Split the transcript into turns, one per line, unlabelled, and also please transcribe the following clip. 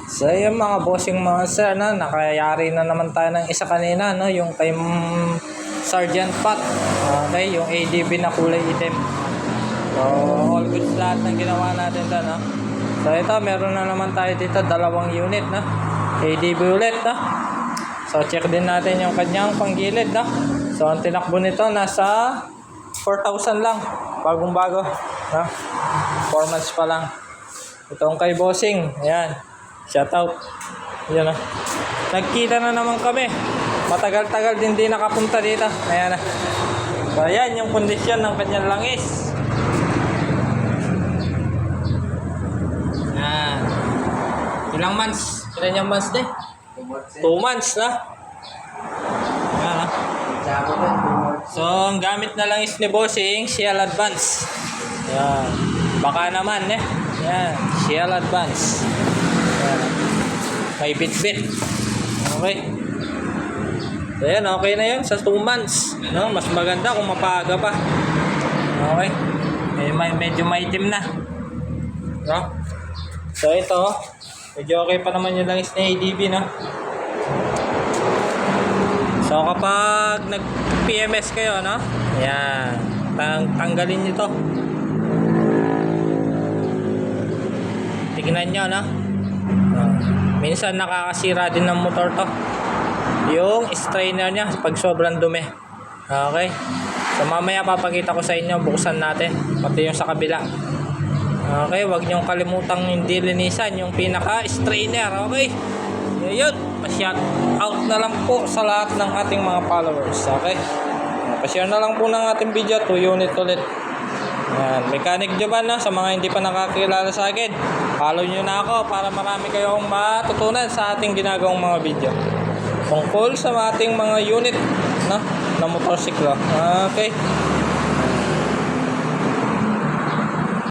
So yung mga bossing mga sir, no, nakayari na naman tayo ng isa kanina, no, yung kay Sergeant Pat. Okay, yung ADB na kulay itim. So all goods lahat ng ginawa natin doon, no. So ito, meron na naman tayo dito dalawang unit, no, ADB ulit, no. So check din natin yung kanyang panggilid, no. So ang tinakbo nito nasa 4,000 lang, bagong bago, no, 4 months pa lang. Itong kay bossing, ayan, shout out. Yan, nagkita na naman kami, matagal-tagal din di nakapunta dito. Ayan na. So ayan yung kondisyon ng kanyang langis. Ayan. Ilang months? Ilan yung months din? 2 months na. Ayan na. So ang gamit na langis ni bossing, Ciel Advance. Ayan. Baka naman Ayan, Ciel Advance. Ayan. May bit-bit. Okay. So yan, okay na yun sa 2 months, no? Mas maganda kung mapaaga pa. Okay. Medyo maitim na, no? So ito, medyo okay pa naman yung langis na ADB, no? So kapag nag-PMS kayo, no? Ayan, tanggalin nyo to. Tignan nyo, no? Minsan nakakasira din ng motor to, yung strainer nya pag sobrang dumi. Okay, so mamaya papakita ko sa inyo, buksan natin pati yung sa kabila. Okay, wag nyong kalimutang hindi linisan yung pinaka strainer. Okay, yun, pa-shout out na lang po sa lahat ng ating mga followers. Okay, pa-share na lang po ng ating video, 2 unit ulit. Yan, Mechanic Jovan, no? Sa mga hindi pa nakakilala sa akin, follow nyo na ako para marami kayong matutunan sa ating ginagawang mga video tungkol sa ating mga unit, no, na motorsiklo. Okay.